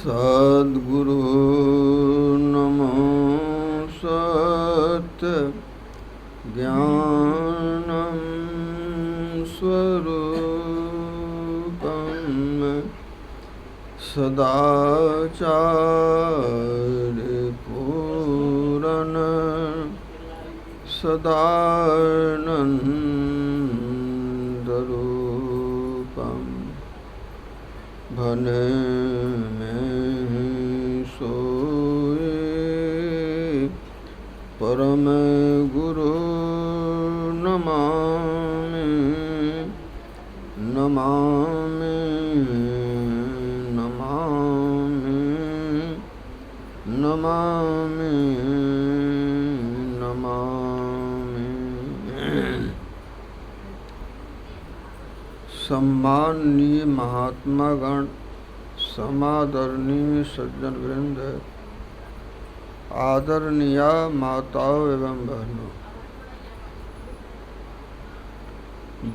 सद्गुरु नमो सत्य ज्ञानं स्वरूपं सदाचार्यपूरण सदानन्दरूपं भने परम गुरु नमामि नमामि नमामि नमामि नमामि। सम्माननीय महात्मागण, समादरणीय सज्जन वृंद, आदरणीय माताओं एवं बहनों,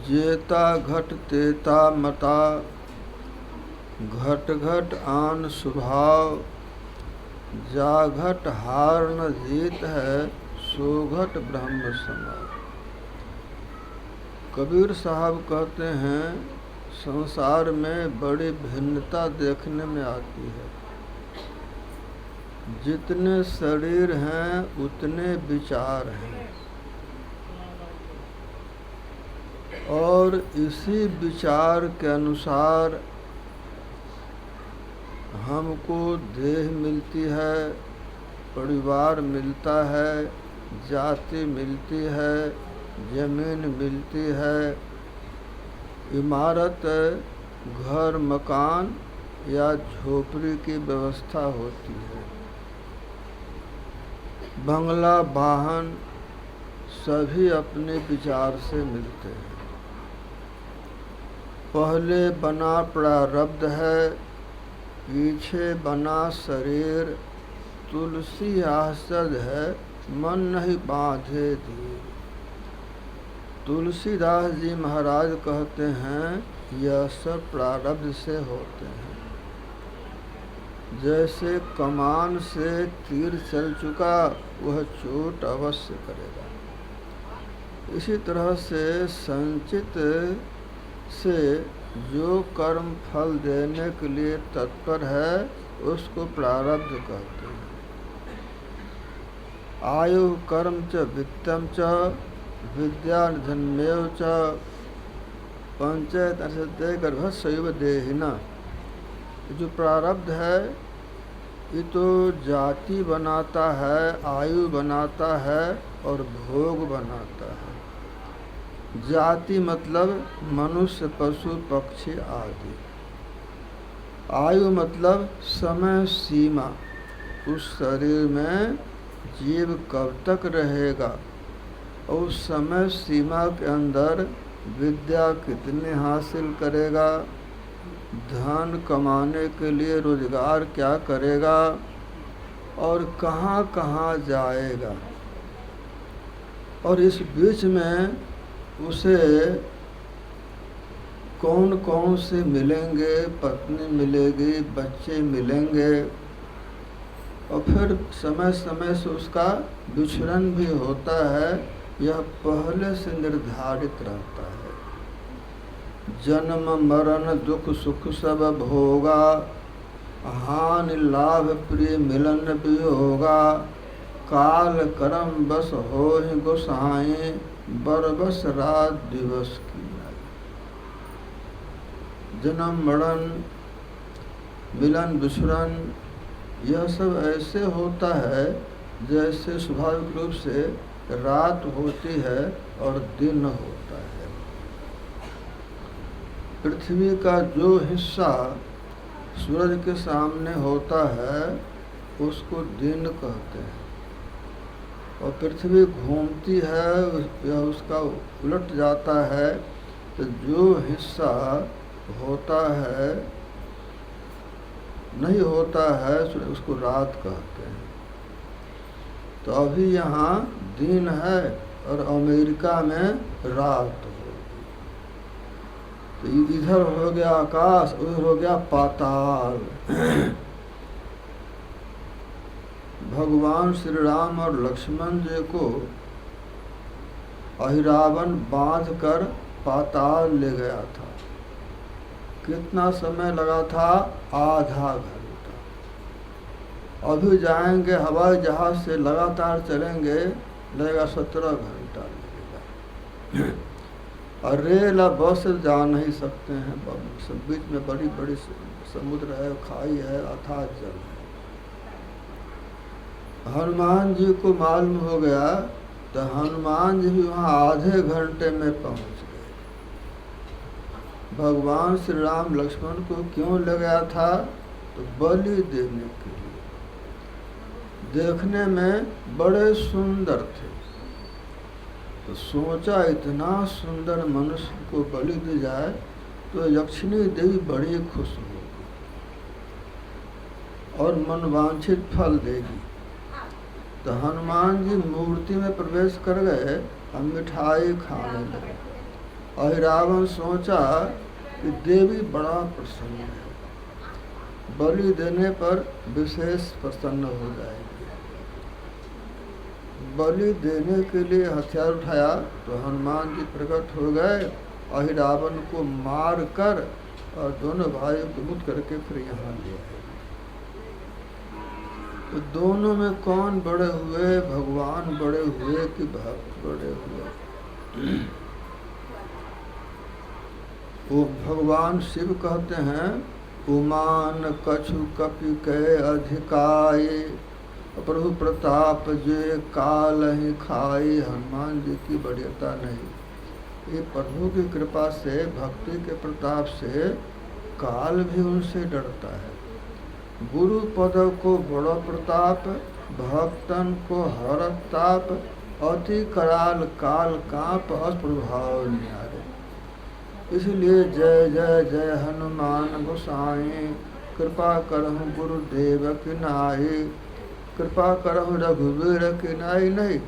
जेता घट तेता मता, घट घट आन स्वभाव, जा घट हार न जीत है, सो घट ब्रह्म समाव। कबीर साहब कहते हैं, संसार में बड़ी भिन्नता देखने में आती है। जितने शरीर हैं उतने विचार हैं, और इसी विचार के अनुसार हमको देह मिलती है, परिवार मिलता है, जाति मिलती है, जमीन मिलती है, इमारत, घर, मकान या झोपड़ी की व्यवस्था होती है। बंगला, वाहन सभी अपने विचार से मिलते हैं। पहले बना प्रारब्ध है, पीछे बना शरीर, तुलसी आसद है, मन नहीं बांधे धीर। तुलसीदास जी महाराज कहते हैं, यह सब प्रारब्ध से होते हैं। जैसे कमान से तीर चल चुका, वह चोट अवश्य करेगा। इसी तरह से संचित से जो कर्म फल देने के लिए तत्पर है, उसको प्रारब्ध कहते हैं। आयु कर्म च वित्तम च विद्या धन्मेव च पंचायत अर्षते गर्भस्व देहिना। जो प्रारब्ध है, ये तो जाति बनाता है, आयु बनाता है और भोग बनाता है। जाति मतलब मनुष्य, पशु, पक्षी आदि। आयु मतलब समय सीमा, उस शरीर में जीव कब तक रहेगा, और उस समय सीमा के अंदर विद्या कितने हासिल करेगा, धन कमाने के लिए रोजगार क्या करेगा, और कहाँ कहाँ जाएगा। और इस बीच में उसे कौन कौन से मिलेंगे, पत्नी मिलेगी, बच्चे मिलेंगे, और फिर समय समय से उसका विचरण भी होता है। यह पहले से निर्धारित रहता है। जन्म मरण दुख सुख सब भोगा, हानि लाभ प्रिय मिलन भी होगा। काल करम बस होहि गोसाई, बरबस रात दिवस की। जन्म मरण मिलन विचरण यह सब ऐसे होता है जैसे स्वाभाविक रूप से रात होती है और दिन होता है। पृथ्वी का जो हिस्सा सूरज के सामने होता है उसको दिन कहते हैं, और पृथ्वी घूमती है या उसका उलट जाता है, तो जो हिस्सा होता है नहीं होता है उसको रात कहते हैं। तो अभी यहाँ दिन है और अमेरिका में रात होगी। तो इधर हो गया आकाश, उधर हो गया पाताल। भगवान श्री राम और लक्ष्मण जी को अहिरावण बांध कर पाताल ले गया था। कितना समय लगा था? आधा घंटा। अभी जाएंगे हवाई जहाज से, लगातार चलेंगे, लगेगा 17 घंटा लगेगा। और रेल और बस से जा नहीं सकते हैं, सब बीच में बड़ी बड़ी समुद्र है, खाई है, अथाह जल है। हनुमान जी को मालूम हो गया तो हनुमान जी भी वहाँ आधे घंटे में पहुँच गए। भगवान श्री राम लक्ष्मण को क्यों ले गया था? तो बलि देने के लिए। देखने में बड़े सुंदर थे, तो सोचा इतना सुंदर मनुष्य को बलि दी जाए तो यक्षिणी देवी बड़ी खुश होगी और मनवांछित फल देगी। तो हनुमान जी मूर्ति में प्रवेश कर गए और मिठाई खाने लगे। अहिरावण सोचा कि देवी बड़ा प्रसन्न है, बलि देने पर विशेष प्रसन्न हो जाएगी। बलि देने के लिए हथियार उठाया तो हनुमान जी प्रकट हो गए, अहिरावण को मार कर और दोनों भाइयों को मुक्त करके फिर यहाँ ले आए। तो दोनों में कौन बड़े हुए? भगवान बड़े हुए कि भक्त बड़े हुए? वो भगवान शिव कहते हैं, उमान कछु कपि के अधिकाये, प्रभु प्रताप जे काल ही खाई। हनुमान जी की बढ़ियता नहीं, ये प्रभु की कृपा से, भक्ति के प्रताप से काल भी उनसे डरता है। गुरु पद को बड़ो प्रताप, भक्तन को हरत ताप, अति कराल काल काप, अप्रभाव न्यारे। इसलिए जय जय जय हनुमान गोसाई, कृपा करहु गुरुदेव की नाई। कृपा करहु रघुवीर की नाई, नहीं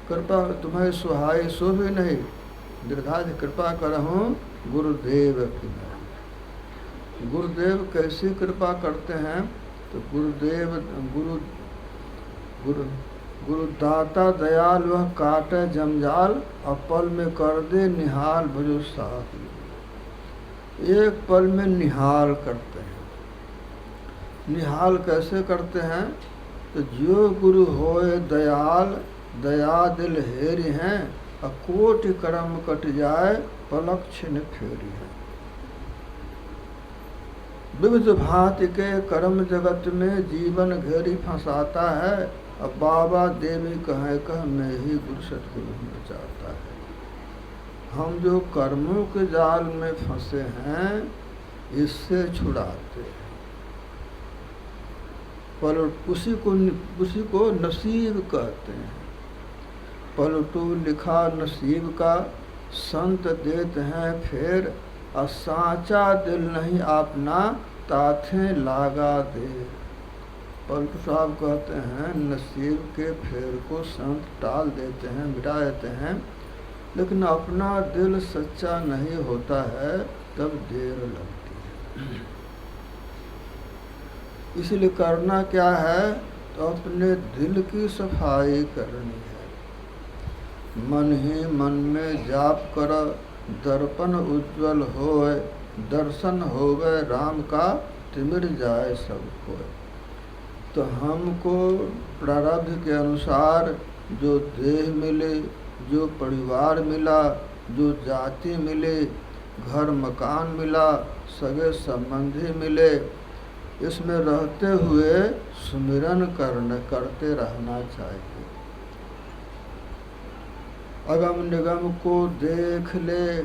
कृपा तुम्हें सुहाई सो भी नहीं, दीर्घादि कृपा करहु गुरुदेव की नाई। गुरुदेव कैसी कृपा करते हैं? तो गुरुदेव गुरु दाता दयाल, वह काटे जंजाल, अपल में कर दे निहाल, भजो साथ। एक पल में निहाल करते हैं। निहाल कैसे करते हैं? तो जो गुरु होए दयाल, दया दिल हेरी हैं, अकोटि कर्म कट जाए, पलक छिन फेरी है। विविध भांति के कर्म जगत में जीवन घेरी फंसाता है। अब बाबा देवी कहे कह मैं ही गुरु सतगुरु होना चाहता है। हम जो कर्मों के जाल में फंसे हैं, इससे छुड़ाते हैं। उसी को नसीब कहते हैं। पलटू लिखा नसीब का, संत देते हैं फेर, और साचा दिल नहीं आपना, ताथे लागा दे। पलटू साहब कहते हैं नसीब के फेर को संत टाल देते हैं, मिटा देते हैं, लेकिन अपना दिल सच्चा नहीं होता है तब देर लगती है। इसलिए करना क्या है? तो अपने दिल की सफाई करनी है। मन ही मन में जाप कर, दर्पण उज्ज्वल होए, दर्शन होवे राम का, तिमिर जाए सब कोय। तो हमको प्रारब्ध के अनुसार जो देह मिले, जो परिवार मिला, जो जाति मिले, घर मकान मिला, सगे संबंधी मिले, इसमें रहते हुए सुमिरन करते रहना चाहिए। अगम निगम को देख ले,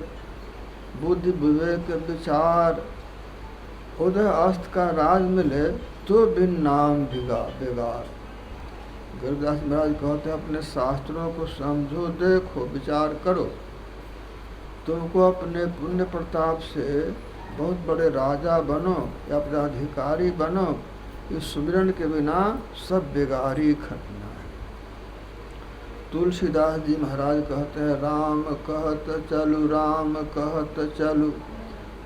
बुद्धि विवेक विचार, उदय अस्त का राज मिले, तो बिन नाम बेगार। गुरुदास महाराज कहते हैं अपने शास्त्रों को समझो, देखो, विचार करो, तुमको अपने पुण्य प्रताप से बहुत बड़े राजा बनो या पदाधिकारी बनो, इस सुमिरन के बिना सब बेगारी खटना है। तुलसीदास जी महाराज कहते हैं, राम कहत चलु, राम कहत चलु,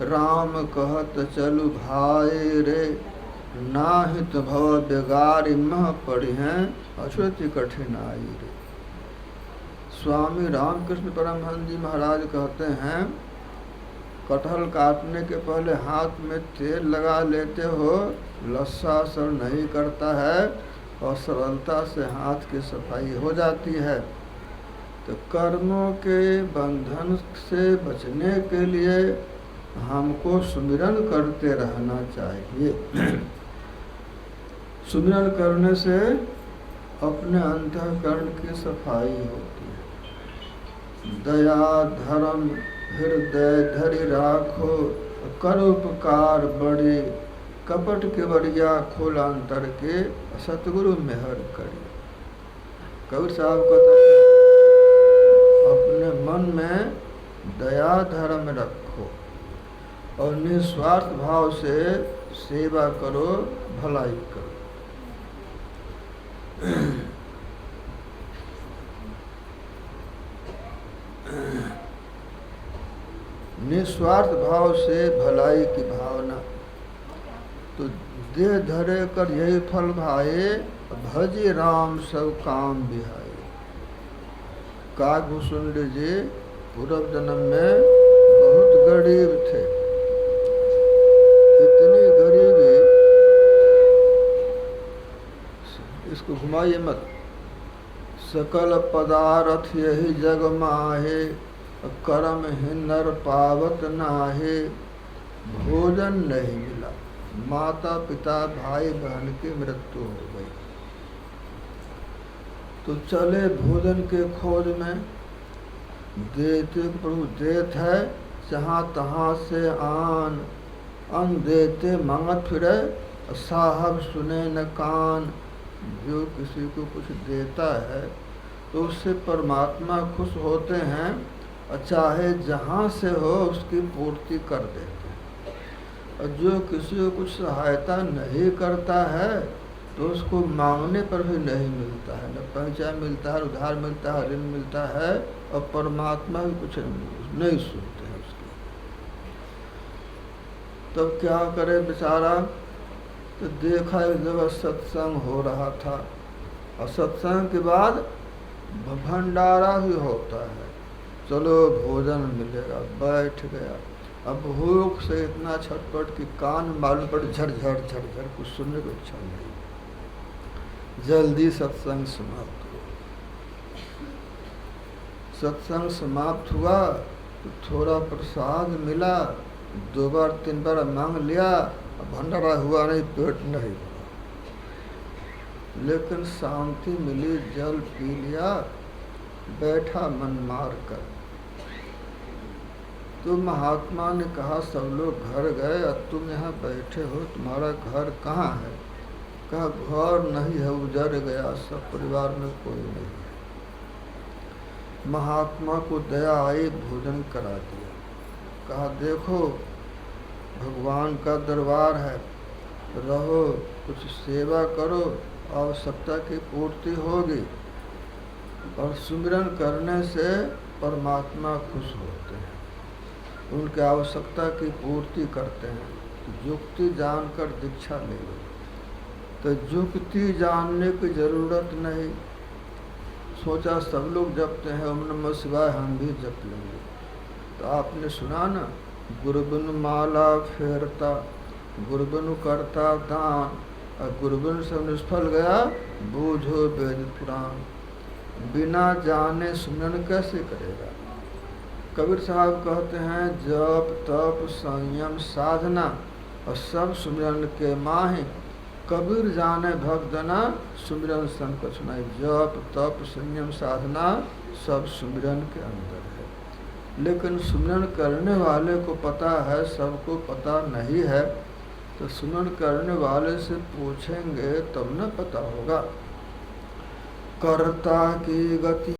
राम कहत चलु भाई रे, नाहित भव बेगारी मह पड़ी हैं अछुति कठिनाई रे। स्वामी रामकृष्ण परमहंस जी महाराज कहते हैं, कटहल काटने के पहले हाथ में तेल लगा लेते हो, लस्सा असर नहीं करता है और सरलता से हाथ की सफाई हो जाती है। तो कर्मों के बंधन से बचने के लिए हमको सुमिरन करते रहना चाहिए। सुमिरन करने से अपने अंतःकरण की सफाई होती है। दया धर्म हृदय धरि राखो, करोपकार बड़े, कपट के बढ़िया खोल अंतर के, सतगुरु मेहर करे। कबीर साहब कहते अपने मन में दया धर्म रखो और निस्वार्थ भाव से सेवा करो, भलाई करो। निस्वार्थ भाव से भलाई की भावना। तो देह धरे कर यही फल भाए, भजे राम सब काम बिहाए। काकभूषुंड जी पूर्व जन्म में बहुत गरीब थे। इतनी गरीबी, इसको घुमाइए मत। सकल पदार्थ यही जग माहे, कर्म हिन्नर पावत नाहे। भोजन नहीं मिला, माता पिता भाई बहन की मृत्यु हो गई। तो चले भोजन के खोज में, देते प्रभु देत है, जहाँ तहाँ से आन। अन देते मांगत फिरे, साहब सुने न कान। जो किसी को कुछ देता है तो उससे परमात्मा खुश होते हैं, चाहे जहाँ से हो उसकी पूर्ति कर देते हैं। और जो किसी को कुछ सहायता नहीं करता है तो उसको मांगने पर भी नहीं मिलता है, न पैसा मिलता है, उधार मिलता है, ऋण मिलता है, और परमात्मा भी कुछ नहीं सुनते हैं उसकी। तब क्या करे बेचारा। तो देखा एक जगह सत्संग हो रहा था, और सत्संग के बाद भंडारा भी होता है। चलो भोजन मिलेगा, बैठ गया। अब भूख से इतना छटपट कि कान मालूम पड़ झरझर झरझर, कुछ सुनने को इच्छा नहीं। जल्दी सत्संग समाप्त हुआ। सत्संग समाप्त हुआ तो थोड़ा प्रसाद मिला, 2 बार 3 बार मांग लिया, भंडारा हुआ नहीं, पेट नहीं भरा, लेकिन शांति मिली। जल पी लिया, बैठा मन मार कर। तो महात्मा ने कहा सब लोग घर गए, अब तुम यहाँ बैठे हो, तुम्हारा घर कहाँ है? कहा घर नहीं है, उजड़ गया, सब परिवार में कोई नहीं है। महात्मा को दया आई, भोजन करा दिया। कहा देखो भगवान का दरबार है, रहो, कुछ सेवा करो, आवश्यकता की पूर्ति होगी। और सुमिरन करने से परमात्मा खुश होते हैं, उनकी आवश्यकता की पूर्ति करते हैं। तो युक्ति जानकर दीक्षा ले लो। तो युक्ति जानने की जरूरत नहीं। सोचा सब लोग जपते हैं ओम नमः शिवाय, हम भी जप लेंगे। तो आपने सुना ना, गुरुबिन माला फेरता, गुरुबिन करता दान, और गुरुबिन से निष्फल गया, बूझो वेद पुराण। बिना जाने सुमिरन कैसे करेगा? कबीर साहब कहते हैं जप तप संयम साधना और सब सुमिरन के माहे। कबीर जाने भक्तना, सुमिरन सन कुछ नहीं। जप तप संयम साधना सब सुमिरन के अंदर है। लेकिन सुमिरन करने वाले को पता है, सबको पता नहीं है। तो सुमिरन करने वाले से पूछेंगे तब न पता होगा। कर्ता की गति